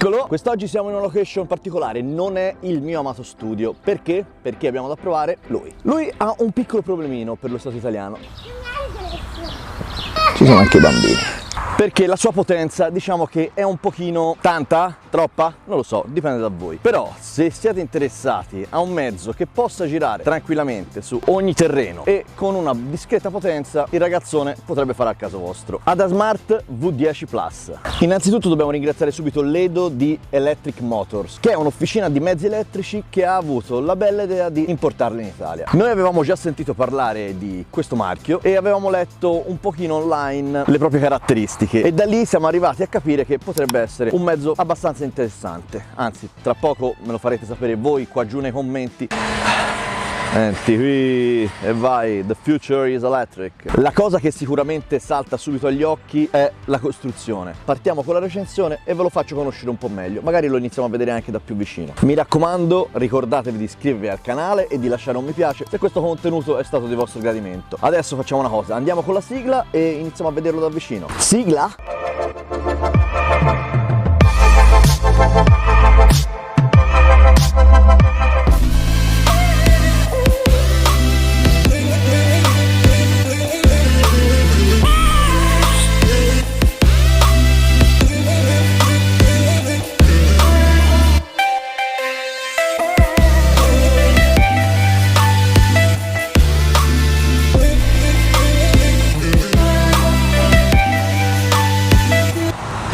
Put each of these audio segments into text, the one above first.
Eccolo! Quest'oggi siamo in una location particolare, non è il mio amato studio. Perché? Perché abbiamo da provare lui. Lui ha un piccolo problemino per lo Stato italiano. Ci sono anche i bambini. Perché la sua potenza, diciamo che è un pochino tanta, troppa, non lo so, dipende da voi. Però se siete interessati a un mezzo che possa girare tranquillamente su ogni terreno e con una discreta potenza, il ragazzone potrebbe fare al caso vostro. Adasmart V10 Plus. Innanzitutto dobbiamo ringraziare subito l'Edo di Electric Motors, che è un'officina di mezzi elettrici che ha avuto la bella idea di importarli in Italia. Noi avevamo già sentito parlare di questo marchio e avevamo letto un pochino online le proprie caratteristiche. E da lì siamo arrivati a capire che potrebbe essere un mezzo abbastanza interessante. Anzi, tra poco me lo farete sapere voi qua giù nei commenti. Senti qui e vai, the future is electric. La cosa che sicuramente salta subito agli occhi è la costruzione. Partiamo con la recensione e ve lo faccio conoscere un po' meglio, magari lo iniziamo a vedere anche da più vicino. Mi raccomando, ricordatevi di iscrivervi al canale e di lasciare un mi piace se questo contenuto è stato di vostro gradimento. Adesso facciamo una cosa, andiamo con la sigla e iniziamo a vederlo da vicino. Sigla!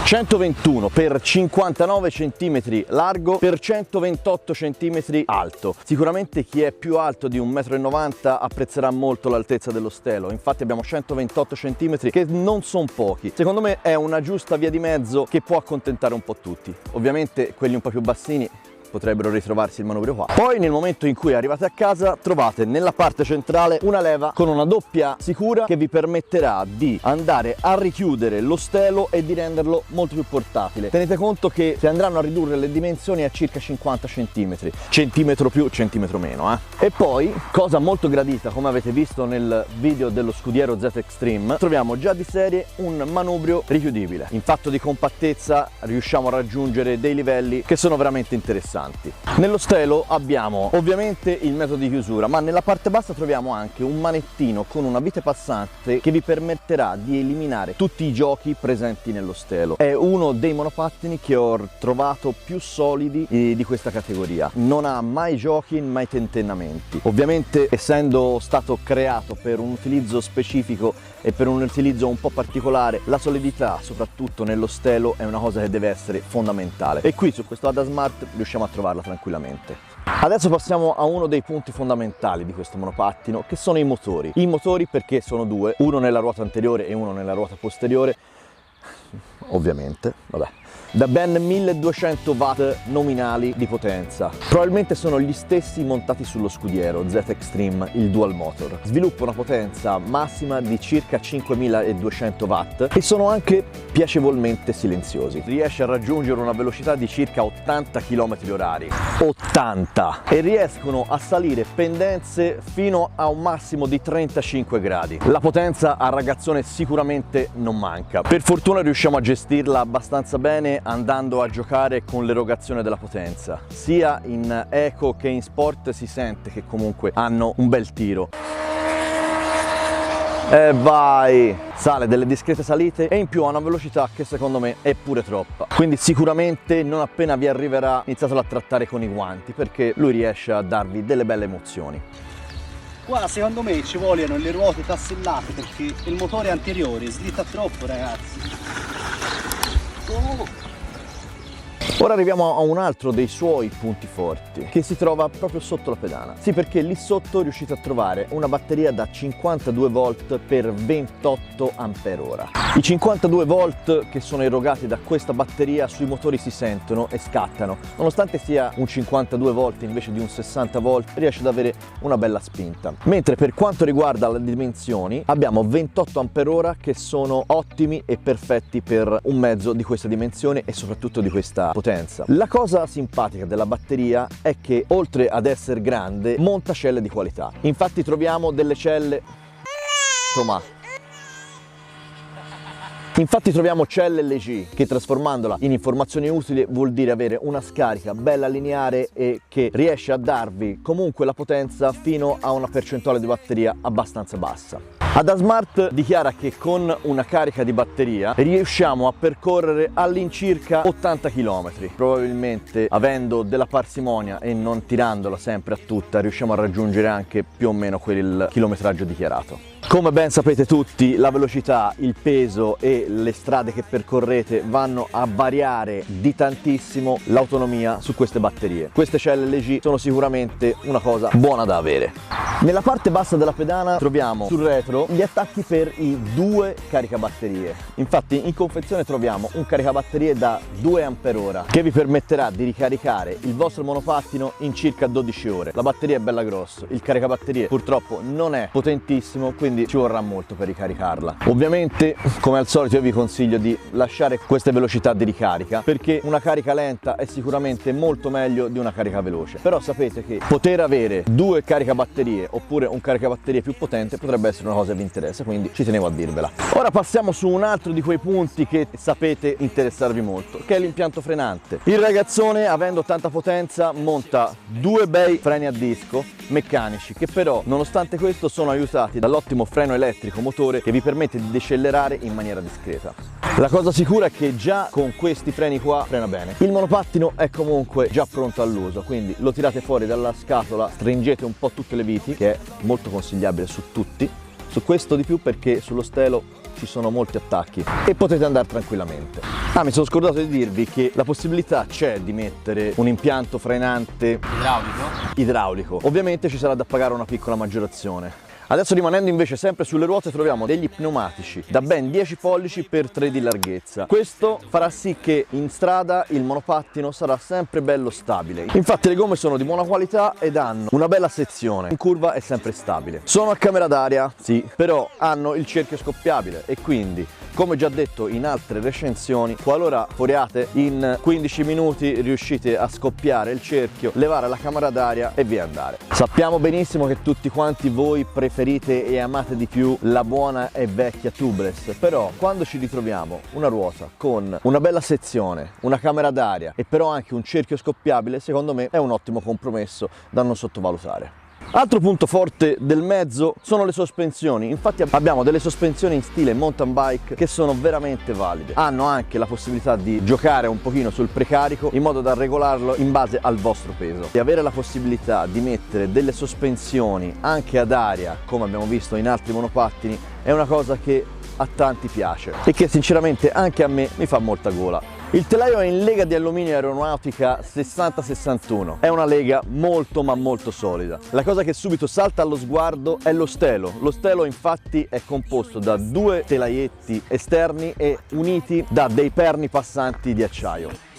121 per 59 cm largo per 128 cm alto. Sicuramente chi è più alto di 1,90 m apprezzerà molto l'altezza dello stelo. Infatti abbiamo 128 cm che non sono pochi. Secondo me è una giusta via di mezzo che può accontentare un po' tutti. Ovviamente quelli un po' più bassini potrebbero ritrovarsi il manubrio qua. Poi nel momento in cui arrivate a casa trovate nella parte centrale una leva con una doppia sicura che vi permetterà di andare a richiudere lo stelo e di renderlo molto più portatile. Tenete conto che si andranno a ridurre le dimensioni a circa 50 cm, centimetro più, centimetro meno. E poi, cosa molto gradita, come avete visto nel video dello Scudiero Z Extreme, troviamo già di serie un manubrio richiudibile. In fatto di compattezza riusciamo a raggiungere dei livelli che sono veramente interessanti. Nello stelo abbiamo ovviamente il metodo di chiusura, ma nella parte bassa troviamo anche un manettino con una vite passante che vi permetterà di eliminare tutti i giochi presenti nello stelo. È uno dei monopattini che ho trovato più solidi di questa categoria. Non ha mai giochi, mai tentennamenti. Ovviamente, essendo stato creato per un utilizzo specifico e per un utilizzo un po' particolare, la solidità, soprattutto nello stelo, è una cosa che deve essere fondamentale. E qui su questo Adasmart riusciamo a trovarla tranquillamente. Adesso passiamo a uno dei punti fondamentali di questo monopattino, che sono i motori. I motori, perché sono due, uno nella ruota anteriore e uno nella ruota posteriore, ovviamente, vabbè, da ben 1200 watt nominali di potenza. Probabilmente sono gli stessi montati sullo Scudiero Z Extreme, il dual motor. Sviluppa una potenza massima di circa 5200 watt e sono anche piacevolmente silenziosi. Riesce a raggiungere una velocità di circa 80 km/h. 80! E riescono a salire pendenze fino a un massimo di 35 gradi. La potenza al ragazzone sicuramente non manca. Per fortuna riusciamo a gestirla abbastanza bene andando a giocare con l'erogazione della potenza. Sia in eco che in sport si sente che comunque hanno un bel tiro. E vai! Sale delle discrete salite e in più ha una velocità che secondo me è pure troppa. Quindi sicuramente non appena vi arriverà iniziatelo a trattare con i guanti, perché lui riesce a darvi delle belle emozioni. Qua secondo me ci vogliono le ruote tassellate perché il motore anteriore slitta troppo, ragazzi. Ora arriviamo a un altro dei suoi punti forti, che si trova proprio sotto la pedana. Sì, perché lì sotto riuscite a trovare una batteria da 52 volt per 28 ampere-ora. I 52 volt che sono erogati da questa batteria sui motori si sentono e scattano. Nonostante sia un 52 volt invece di un 60 volt, riesce ad avere una bella spinta. Mentre per quanto riguarda le dimensioni, abbiamo 28 ampere-ora che sono ottimi e perfetti per un mezzo di questa dimensione e soprattutto di questa potenza. La cosa simpatica della batteria è che oltre ad essere grande monta celle di qualità. Infatti troviamo delle celle Infatti troviamo celle LG che, trasformandola in informazione utile, vuol dire avere una scarica bella lineare e che riesce a darvi comunque la potenza fino a una percentuale di batteria abbastanza bassa. Adasmart dichiara che con una carica di batteria riusciamo a percorrere all'incirca 80 km. Probabilmente, avendo della parsimonia e non tirandola sempre a tutta, riusciamo a raggiungere anche più o meno quel chilometraggio dichiarato. Come ben sapete tutti, la velocità, il peso e le strade che percorrete vanno a variare di tantissimo l'autonomia su queste batterie. Queste celle LG sono sicuramente una cosa buona da avere. Nella parte bassa della pedana troviamo sul retro gli attacchi per i 2 caricabatterie. Infatti in confezione troviamo un caricabatterie da 2 Ah che vi permetterà di ricaricare il vostro monopattino in circa 12 ore. La batteria è bella grossa, il caricabatterie purtroppo non è potentissimo, quindi ci vorrà molto per ricaricarla. Ovviamente, come al solito, io vi consiglio di lasciare queste velocità di ricarica, perché una carica lenta è sicuramente molto meglio di una carica veloce. Però sapete che poter avere 2 caricabatterie oppure un caricabatterie più potente potrebbe essere una cosa che vi interessa, quindi ci tenevo a dirvela. Ora passiamo su un altro di quei punti che sapete interessarvi molto, che è l'impianto frenante. Il ragazzone, avendo tanta potenza, monta 2 bei freni a disco meccanici che però, nonostante questo, sono aiutati dall'ottimo freno elettrico motore che vi permette di decelerare in maniera discreta. La cosa sicura è che già con questi freni qua frena bene. Il monopattino è comunque già pronto all'uso, quindi lo tirate fuori dalla scatola, stringete un po' tutte le viti, che è molto consigliabile su tutti, su questo di più perché sullo stelo ci sono molti attacchi, e potete andare tranquillamente. Mi sono scordato di dirvi che la possibilità c'è di mettere un impianto frenante idraulico. Ovviamente ci sarà da pagare una piccola maggiorazione. Adesso, rimanendo invece sempre sulle ruote, troviamo degli pneumatici da ben 10 pollici per 3 di larghezza. Questo farà sì che in strada il monopattino sarà sempre bello stabile. Infatti le gomme sono di buona qualità ed hanno una bella sezione, in curva è sempre stabile. Sono a camera d'aria, sì, però hanno il cerchio scoppiabile e quindi, come già detto in altre recensioni, qualora foriate in 15 minuti riuscite a scoppiare il cerchio, levare la camera d'aria e via andare. Sappiamo benissimo che tutti quanti voi preferite e amate di più la buona e vecchia tubeless, però quando ci ritroviamo una ruota con una bella sezione, una camera d'aria e però anche un cerchio scoppiabile, secondo me è un ottimo compromesso da non sottovalutare. Altro punto forte del mezzo sono le sospensioni. Infatti abbiamo delle sospensioni in stile mountain bike che sono veramente valide. Hanno anche la possibilità di giocare un pochino sul precarico in modo da regolarlo in base al vostro peso. E avere la possibilità di mettere delle sospensioni anche ad aria, come abbiamo visto in altri monopattini, è una cosa che a tanti piace e che sinceramente anche a me mi fa molta gola. Il telaio è in lega di alluminio aeronautica 6061, è una lega molto ma molto solida. La cosa che subito salta allo sguardo è lo stelo. Lo stelo infatti è composto da 2 telaietti esterni e uniti da dei perni passanti di acciaio.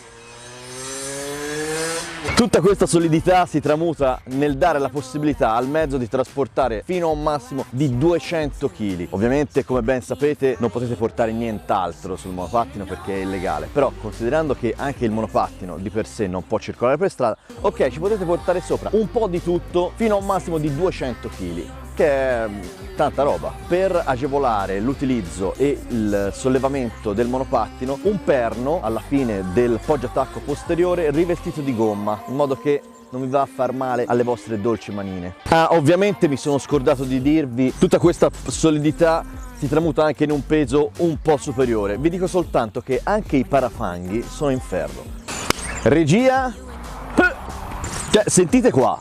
Tutta questa solidità si tramuta nel dare la possibilità al mezzo di trasportare fino a un massimo di 200 kg. Ovviamente, come ben sapete, non potete portare nient'altro sul monopattino perché è illegale, però considerando che anche il monopattino di per sé non può circolare per strada, ok, ci potete portare sopra un po' di tutto fino a un massimo di 200 kg. Che è tanta roba. Per agevolare l'utilizzo e il sollevamento del monopattino, un perno alla fine del poggiattacco posteriore rivestito di gomma, in modo che non vi va a far male alle vostre dolci manine. Ovviamente mi sono scordato di dirvi, tutta questa solidità si tramuta anche in un peso un po' superiore. Vi dico soltanto che anche i parafanghi sono in ferro. Regia, sentite qua.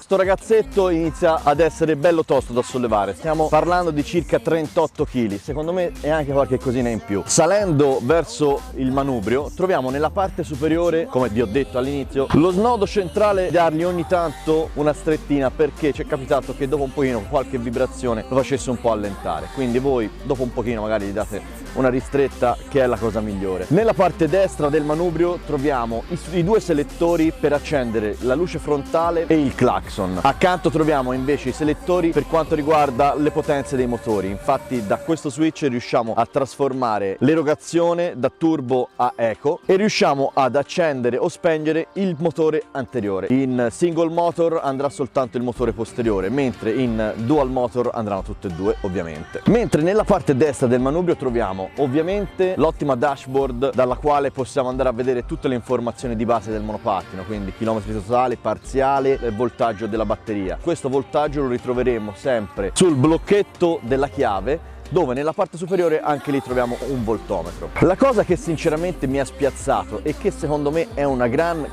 Questo ragazzetto inizia ad essere bello tosto da sollevare, stiamo parlando di circa 38 kg, secondo me è anche qualche cosina in più. Salendo verso il manubrio troviamo nella parte superiore, come vi ho detto all'inizio, lo snodo centrale, dargli ogni tanto una strettina perché ci è capitato che dopo un pochino qualche vibrazione lo facesse un po' allentare, quindi voi dopo un pochino magari gli date una ristretta, che è la cosa migliore. Nella parte destra del manubrio troviamo i 2 selettori per accendere la luce frontale e il clacson. Ericsson. Accanto troviamo invece i selettori per quanto riguarda le potenze dei motori. Infatti da questo switch riusciamo a trasformare l'erogazione da turbo a eco e riusciamo ad accendere o spegnere il motore anteriore. In single motor andrà soltanto il motore posteriore, mentre in dual motor andranno tutte e due ovviamente. Mentre nella parte destra del manubrio troviamo ovviamente l'ottima dashboard dalla quale possiamo andare a vedere tutte le informazioni di base del monopattino, quindi chilometri totali, parziale e voltaggio della batteria. Questo voltaggio lo ritroveremo sempre sul blocchetto della chiave, dove nella parte superiore anche lì troviamo un voltometro. La cosa che sinceramente mi ha spiazzato e che secondo me è una gran...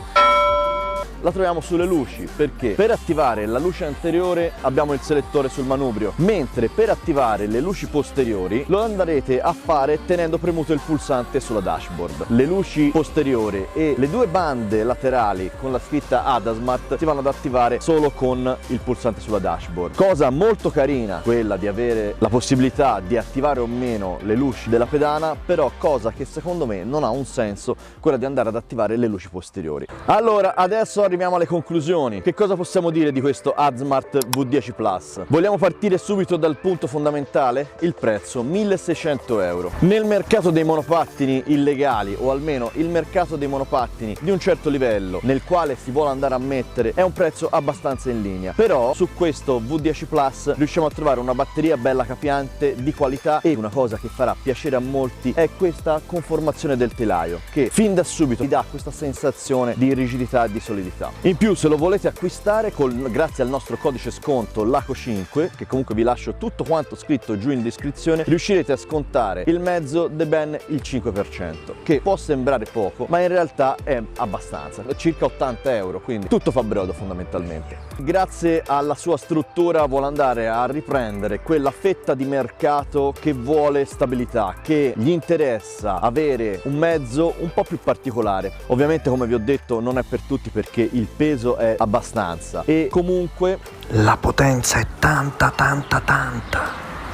la troviamo sulle luci, perché per attivare la luce anteriore abbiamo il selettore sul manubrio, mentre per attivare le luci posteriori lo andrete a fare tenendo premuto il pulsante sulla dashboard. Le luci posteriori e le due bande laterali con la scritta ADASMART si vanno ad attivare solo con il pulsante sulla dashboard. Cosa molto carina quella di avere la possibilità di attivare o meno le luci della pedana, però cosa che secondo me non ha un senso quella di andare ad attivare le luci posteriori. Allora adesso arriviamo alle conclusioni. Che cosa possiamo dire di questo ADSmart V10 Plus? Vogliamo partire subito dal punto fondamentale? Il prezzo, 1600 euro. Nel mercato dei monopattini illegali, o almeno il mercato dei monopattini di un certo livello nel quale si vuole andare a mettere, è un prezzo abbastanza in linea. Però su questo V10 Plus riusciamo a trovare una batteria bella capiente, di qualità, e una cosa che farà piacere a molti è questa conformazione del telaio, che fin da subito ti dà questa sensazione di rigidità e di solidità. In più, se lo volete acquistare grazie al nostro codice sconto LACO5, che comunque vi lascio tutto quanto scritto giù in descrizione, riuscirete a scontare il mezzo di ben il 5%, che può sembrare poco ma in realtà è abbastanza, circa 80 euro, quindi tutto fa brodo fondamentalmente. Grazie alla sua struttura vuole andare a riprendere quella fetta di mercato che vuole stabilità, che gli interessa avere un mezzo un po' più particolare. Ovviamente, come vi ho detto, non è per tutti, perché il peso è abbastanza e comunque la potenza è tanta.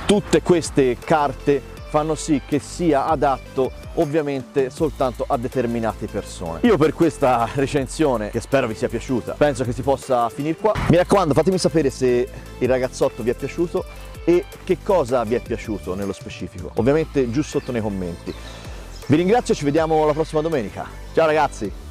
Tutte queste carte fanno sì che sia adatto ovviamente soltanto a determinate persone. Io per questa recensione, che spero vi sia piaciuta, penso che si possa finire qua. Mi raccomando, fatemi sapere se il ragazzotto vi è piaciuto e che cosa vi è piaciuto nello specifico, ovviamente giù sotto nei commenti. Vi ringrazio e ci vediamo la prossima domenica. Ciao ragazzi!